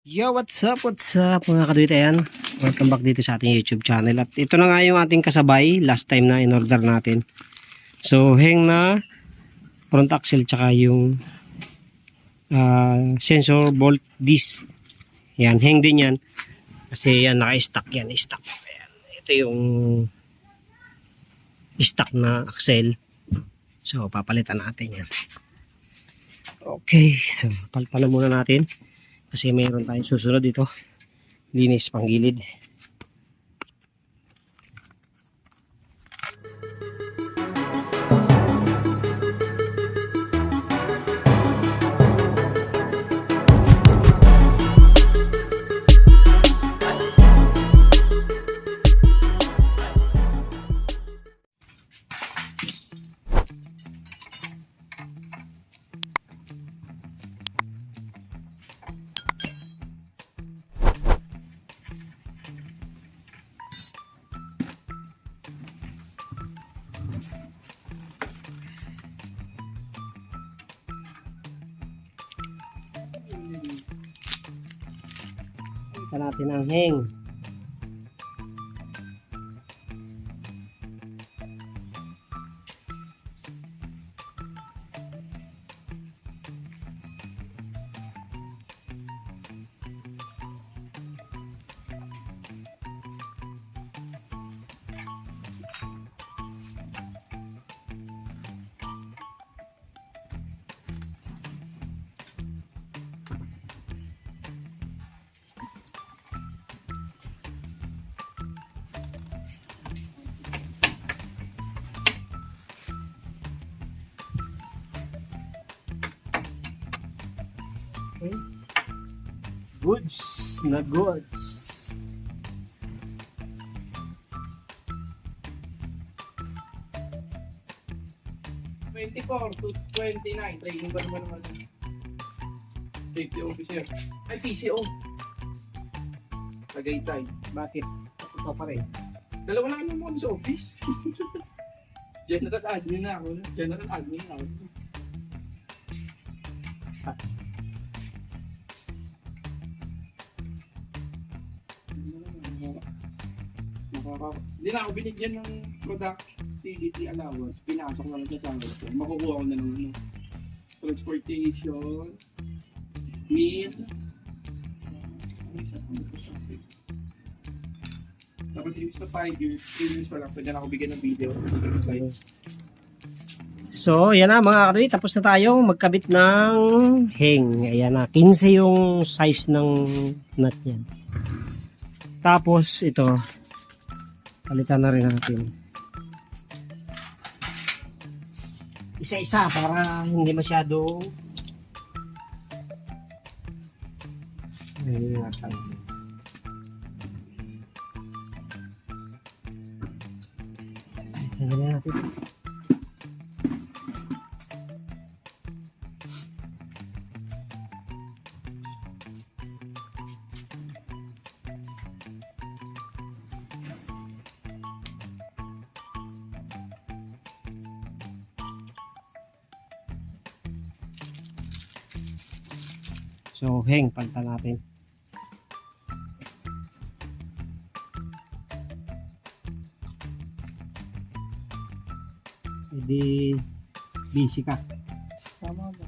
Yo, what's up mga kadwitayan? Welcome back dito sa ating YouTube channel. At ito na nga yung ating kasabay, last time na in-order natin. So, hang na front axle tsaka yung sensor bolt disc. Yan, hang din yan. Kasi yan, naka-stack yan, stock. Ayan. Ito yung stock na axle. So, papalitan natin yan. Okay, so palitan muna natin. Kasi mayroon tayong susunod dito. Linis panggilid. Ito natin ang hang. Goods na goods. To 29, training ba naman safety officer. Ay, PCO. Tagaytay. Bakit? Ito pa rin. Dalawa lang naman sa office. General admin na ako. General admin na ako. Hindi na ako binigyan ng productivity allowance. Pinasok na lang siya sa akin. Makukuha ko na ng transportation, meal, tapos yung sa 5 years, 3 years pa lang, pwede na ako bigyan ng video. So, yan na mga kadwi. Tapos na tayo magkabit ng hang. Ayan na. 15 yung size ng nut yan. Tapos, ito. Palitan na rin natin. Isa-isa para hindi masyado ingatan. Tanggalin natin. So, hang, palitan natin. Hindi busy ka. Tama ba?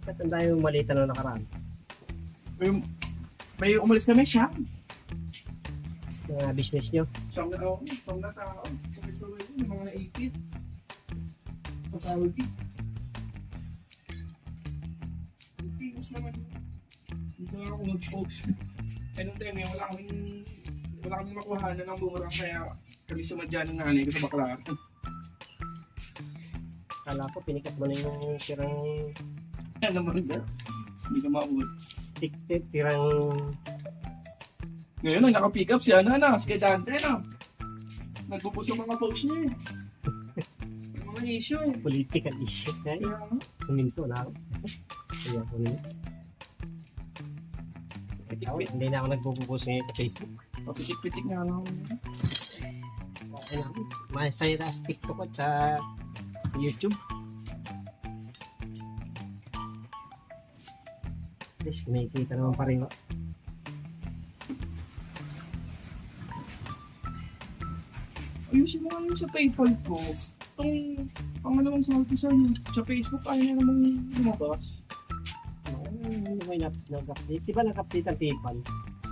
Ba't tayo malita na nakaraan? May umalis kami siya. Mga business nyo. Siyang na tao. Kumisuloy yung mga 80. Pasawag. Pinos naman. Dito na ako mag-focus. Eh nung time wala kaming makuhanan ng bumarang kaya kami sumadya ng nanay ko sa bakla. Kala ko pinikat mo na yung sirang Ano naman ba? Hindi ka maabot. tirang Ngayon, ang naka-pick up si si kay Dante, no? Nagpupus yung mga post niya eh. Yung mga issue eh. political issue. Kaya Kaya nga. kuminto na ako. Kaya ko nila. Hindi na ako nagpo-post ngayon sa Facebook. Papitik-pitik nga lang ako. Okay na. Masaya na sa TikTok at sa YouTube. At least kumikita naman pa rin. Ayusin mo nga yun sa PayPal ko. Itong pangalawang salto sa Facebook, ayaw na namang lumabas. Ano may nag-update? Di ba nag-update ang PayPal?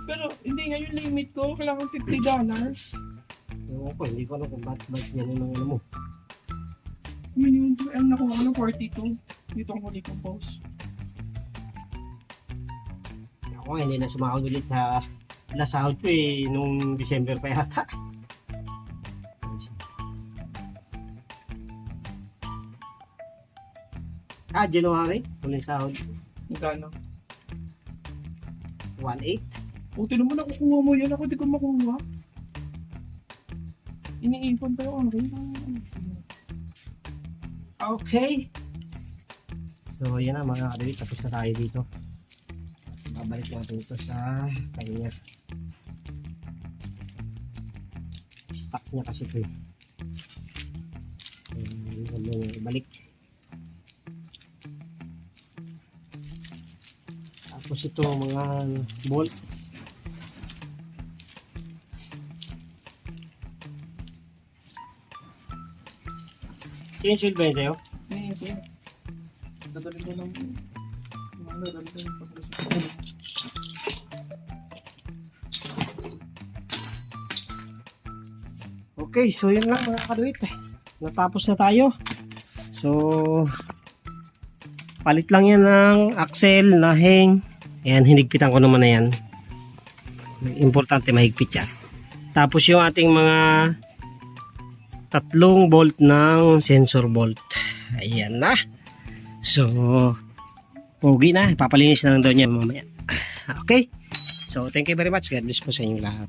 Pero hindi nga yung limit ko. Kailangan $50. Ewan ko, hindi ko alam kung ba't yan yung ano mo. Minimum ko, ang nakuha ko ng 42. Dito ang huli kong post. Ako nga, hindi na sumakot ulit sa nasahod ko eh, nung December pa yata. January, huling sahod. Magkano? 1.8. Buti naman nakukuha mo yan. Ako di ko makuha. Iniipon pa yung ano. Okay. So, yan na mga kadawit. Tapos na tayo dito. Babalik natin ito sa kanya. Stock niya kasi ito eh. Balik. Tapos ito mga bolt. Sinunod ba yun sa'yo? Eh, ito. Dadalhin ko ng... Dadalhin ko ng pag-usap. Okay, so yun lang mga kaduit. Natapos na tayo. So, palit lang yan ng axle, nahing. Ayan, hinigpitan ko naman na yan. Importante mahigpit yan. Tapos yung ating mga tatlong bolt ng sensor bolt. Ayan na. So, pogi na. Papalinis na lang daw niya mamaya. Okay. So, thank you very much. God bless po sa inyong lahat.